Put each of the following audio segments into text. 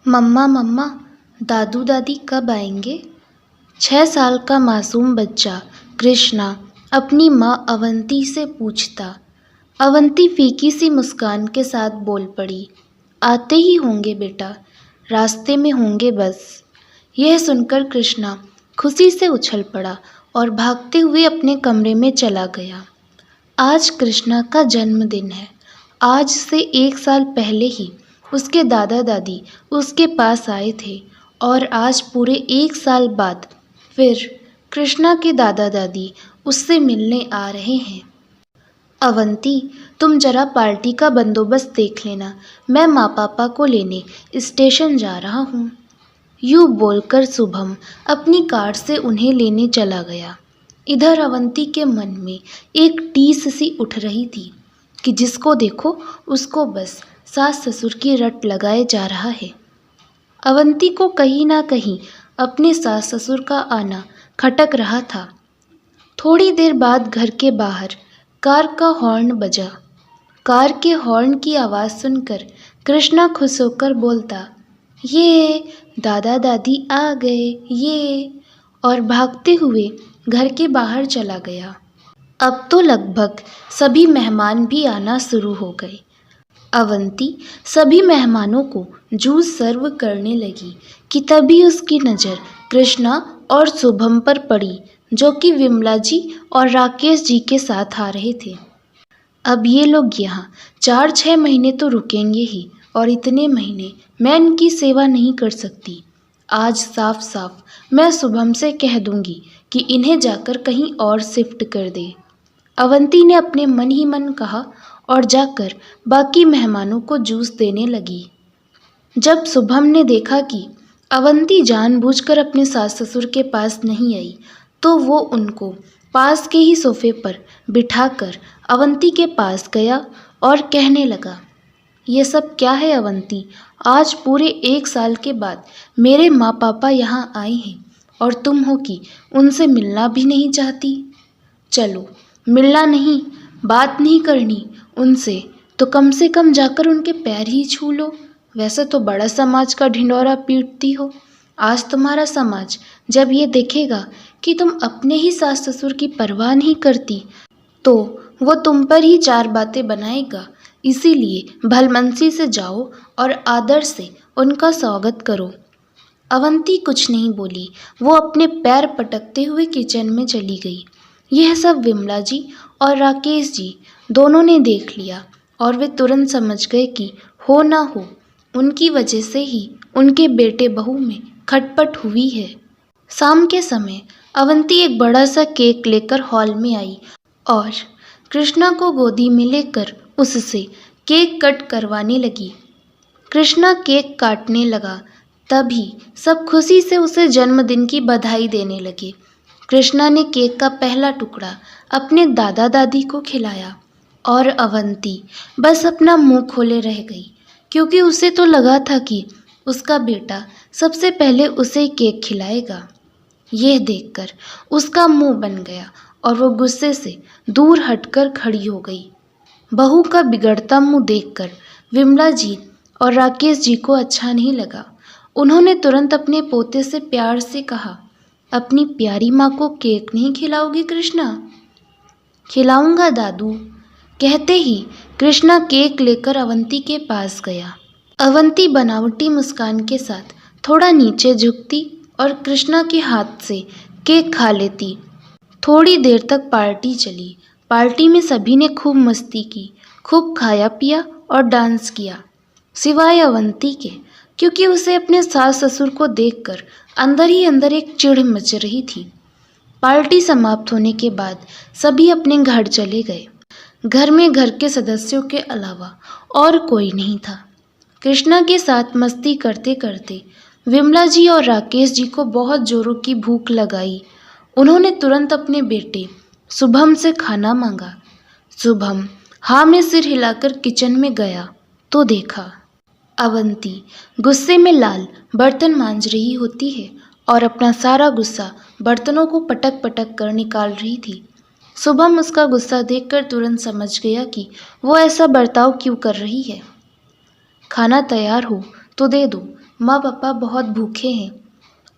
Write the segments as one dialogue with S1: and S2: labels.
S1: मम्मा मम्मा, दादू दादी कब आएंगे? 6 साल का मासूम बच्चा कृष्णा अपनी माँ अवंती से पूछता। अवंती फीकी सी मुस्कान के साथ बोल पड़ी, आते ही होंगे बेटा, रास्ते में होंगे बस। यह सुनकर कृष्णा खुशी से उछल पड़ा और भागते हुए अपने कमरे में चला गया। आज कृष्णा का जन्मदिन है। आज से 1 साल पहले ही उसके दादा दादी उसके पास आए थे और आज पूरे 1 साल बाद फिर कृष्णा के दादा दादी उससे मिलने आ रहे हैं। अवंती, तुम जरा पार्टी का बंदोबस्त देख लेना, मैं माँ पापा को लेने स्टेशन जा रहा हूँ। यूँ बोलकर शुभम अपनी कार से उन्हें लेने चला गया। इधर अवंती के मन में एक टीस सी उठ रही थी कि जिसको देखो उसको बस सास ससुर की रट लगाए जा रहा है। अवंती को कहीं ना कहीं अपने सास ससुर का आना खटक रहा था। थोड़ी देर बाद घर के बाहर कार का हॉर्न बजा। कार के हॉर्न की आवाज़ सुनकर कृष्णा खुश होकर बोलता, ये दादा दादी आ गए ये, और भागते हुए घर के बाहर चला गया। अब तो लगभग सभी मेहमान भी आना शुरू हो गए। अवंती सभी मेहमानों को जूस सर्व करने लगी कि तभी उसकी नज़र कृष्णा और शुभम पर पड़ी, जो कि विमला जी और राकेश जी के साथ आ रहे थे। अब ये लोग यहाँ 4-6 महीने तो रुकेंगे ही, और इतने महीने मैं इनकी सेवा नहीं कर सकती। आज साफ साफ मैं शुभम से कह दूंगी कि इन्हें जाकर कहीं और शिफ्ट कर दे। अवंती ने अपने मन ही मन कहा और जाकर बाकी मेहमानों को जूस देने लगी। जब शुभम ने देखा कि अवंती जानबूझकर अपने सास ससुर के पास नहीं आई, तो वो उनको पास के ही सोफे पर बिठाकर अवंती के पास गया और कहने लगा, ये सब क्या है अवंती? आज पूरे 1 साल के बाद मेरे माँ पापा यहाँ आए हैं और तुम हो कि उनसे मिलना भी नहीं चाहती। चलो, मिलना नहीं, बात नहीं करनी उनसे तो कम से कम जाकर उनके पैर ही छू लो। वैसे तो बड़ा समाज का ढिंढोरा पीटती हो। आज तुम्हारा समाज जब ये देखेगा कि तुम अपने ही सास ससुर की परवाह नहीं करती, तो वो तुम पर ही 4 बातें बनाएगा। इसीलिए भलमनसी से जाओ और आदर से उनका स्वागत करो। अवंती कुछ नहीं बोली, वो अपने पैर पटकते हुए किचन में चली गई। यह सब विमला जी और राकेश जी दोनों ने देख लिया और वे तुरंत समझ गए कि हो ना हो उनकी वजह से ही उनके बेटे बहू में खटपट हुई है। शाम के समय अवंती एक बड़ा सा केक लेकर हॉल में आई और कृष्णा को गोदी में लेकर उससे केक कट करवाने लगी। कृष्णा केक काटने लगा, तभी सब खुशी से उसे जन्मदिन की बधाई देने लगे। कृष्णा ने केक का पहला टुकड़ा अपने दादा दादी को खिलाया और अवंती बस अपना मुंह खोले रह गई, क्योंकि उसे तो लगा था कि उसका बेटा सबसे पहले उसे केक खिलाएगा। यह देखकर उसका मुंह बन गया और वो गुस्से से दूर हटकर खड़ी हो गई। बहू का बिगड़ता मुंह देखकर विमला जी और राकेश जी को अच्छा नहीं लगा। उन्होंने तुरंत अपने पोते से प्यार से कहा, अपनी प्यारी माँ को केक नहीं खिलाओगी कृष्णा? खिलाऊंगा दादू। कहते ही कृष्णा केक लेकर अवंती के पास गया। अवंती बनावटी मुस्कान के साथ थोड़ा नीचे झुकती और कृष्णा के हाथ से केक खा लेती। थोड़ी देर तक पार्टी चली। पार्टी में सभी ने खूब मस्ती की, खूब खाया पिया और डांस किया, सिवाय अवंती के, क्योंकि उसे अपने सास ससुर को देखकर अंदर ही अंदर एक चिढ़ मच रही थी। पार्टी समाप्त होने के बाद सभी अपने घर चले गए। घर में घर के सदस्यों के अलावा और कोई नहीं था। कृष्णा के साथ मस्ती करते करते विमला जी और राकेश जी को बहुत जोरों की भूख लगाई। उन्होंने तुरंत अपने बेटे शुभम से खाना मांगा। शुभम हाँ में सिर हिलाकर किचन में गया तो देखा अवंती गुस्से में लाल बर्तन मांज रही होती है और अपना सारा गुस्सा बर्तनों को पटक पटक कर निकाल रही थी। शुभम उसका गुस्सा देखकर तुरंत समझ गया कि वो ऐसा बर्ताव क्यों कर रही है। खाना तैयार हो तो दे दो, माँ पापा बहुत भूखे हैं।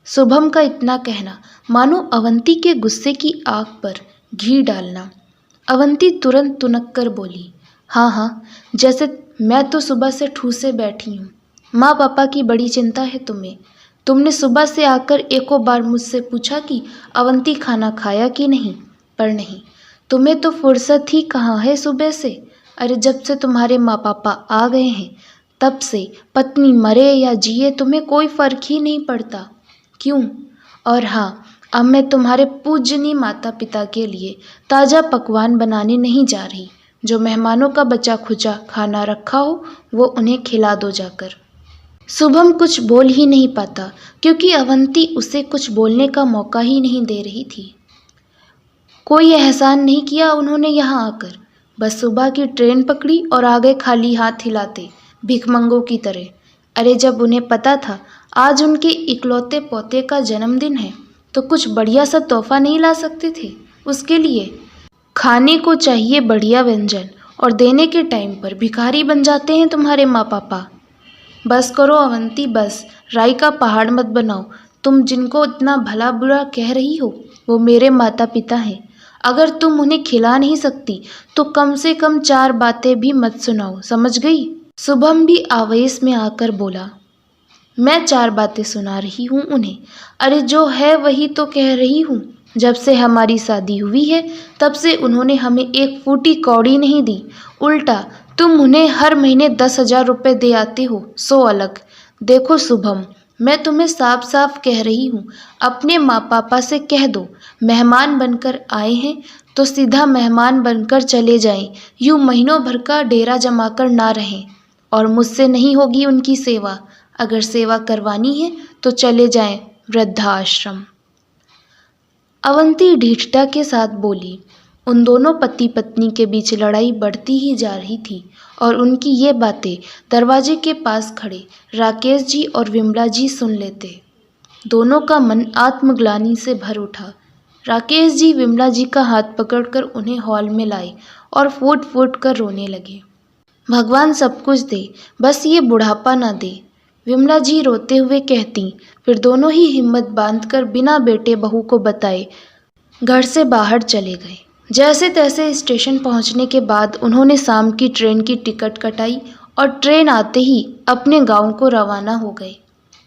S1: शुभम का इतना कहना मानो अवंती के गुस्से की आग पर घी डालना। अवंती तुरंत तुनक कर बोली, हाँ हाँ, जैसे मैं तो सुबह से ठूसे बैठी हूँ। माँ पापा की बड़ी चिंता है तुम्हें। तुमने सुबह से आकर एको बार मुझसे पूछा कि अवंती खाना खाया कि नहीं, पर नहीं, तुम्हें तो फुर्सत ही कहाँ है सुबह से। अरे जब से तुम्हारे माँ पापा आ गए हैं तब से पत्नी मरे या जिए तुम्हें कोई फर्क ही नहीं पड़ता। क्यों? और हाँ, अब मैं तुम्हारे पूजनीय माता पिता के लिए ताज़ा पकवान बनाने नहीं जा रही। जो मेहमानों का बचा खुचा खाना रखा हो वो उन्हें खिला दो जाकर। शुभम कुछ बोल ही नहीं पाता क्योंकि अवंती उसे कुछ बोलने का मौका ही नहीं दे रही थी। कोई एहसान नहीं किया उन्होंने यहाँ आकर, बस सुबह की ट्रेन पकड़ी और आ गए खाली हाथ हिलाते, भिखमंगों की तरह। अरे जब उन्हें पता था आज उनके इकलौते पोते का जन्मदिन है तो कुछ बढ़िया सा तोहफा नहीं ला सकते थे उसके लिए। खाने को चाहिए बढ़िया व्यंजन और देने के टाइम पर भिखारी बन जाते हैं तुम्हारे माँ पापा। बस करो अवंती, बस राई का पहाड़ मत बनाओ। तुम जिनको इतना भला बुरा कह रही हो वो मेरे माता पिता हैं। अगर तुम उन्हें खिला नहीं सकती तो कम से कम 4 बातें भी मत सुनाओ, समझ गई? शुभम भी आवेश में आकर बोला, मैं 4 बातें सुना रही हूँ उन्हें। अरे जो है वही तो कह रही हूँ। जब से हमारी शादी हुई है तब से उन्होंने हमें एक फूटी कौड़ी नहीं दी। उल्टा तुम उन्हें हर महीने 10,000 रुपये दे आते हो, सो अलग। देखो शुभम, मैं तुम्हें साफ साफ कह रही हूँ, अपने माँ पापा से कह दो मेहमान बनकर आए हैं तो सीधा मेहमान बनकर चले जाएं। यूँ महीनों भर का डेरा जमाकर ना रहें। और मुझसे नहीं होगी उनकी सेवा। अगर सेवा करवानी है तो चले जाएं वृद्धाश्रम। अवंती ढीठता के साथ बोली। उन दोनों पति पत्नी के बीच लड़ाई बढ़ती ही जा रही थी और उनकी ये बातें दरवाजे के पास खड़े राकेश जी और विमला जी सुन लेते। दोनों का मन आत्मग्लानि से भर उठा। राकेश जी विमला जी का हाथ पकड़कर उन्हें हॉल में लाए और फूट फूट कर रोने लगे। भगवान सब कुछ दे, बस ये बुढ़ापा ना दे, विमला जी रोते हुए कहती। फिर दोनों ही हिम्मत बांधकर बिना बेटे बहू को बताए घर से बाहर चले गए। जैसे तैसे स्टेशन पहुंचने के बाद उन्होंने शाम की ट्रेन की टिकट कटाई और ट्रेन आते ही अपने गांव को रवाना हो गए।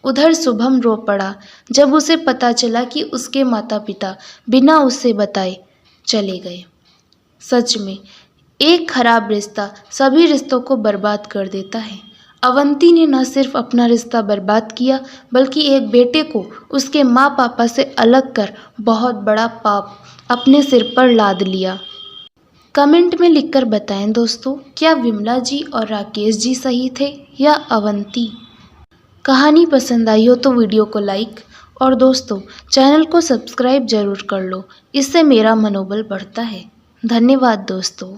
S1: उधर शुभम रो पड़ा जब उसे पता चला कि उसके माता पिता बिना उसे बताए चले गए। सच में एक खराब रिश्ता सभी रिश्तों को बर्बाद कर देता है। अवंती ने न सिर्फ अपना रिश्ता बर्बाद किया बल्कि एक बेटे को उसके माँ पापा से अलग कर बहुत बड़ा पाप अपने सिर पर लाद लिया। कमेंट में लिखकर बताएं दोस्तों, क्या विमला जी और राकेश जी सही थे या अवंती? कहानी पसंद आई हो तो वीडियो को लाइक और दोस्तों चैनल को सब्सक्राइब जरूर कर लो, इससे मेरा मनोबल बढ़ता है। धन्यवाद दोस्तों।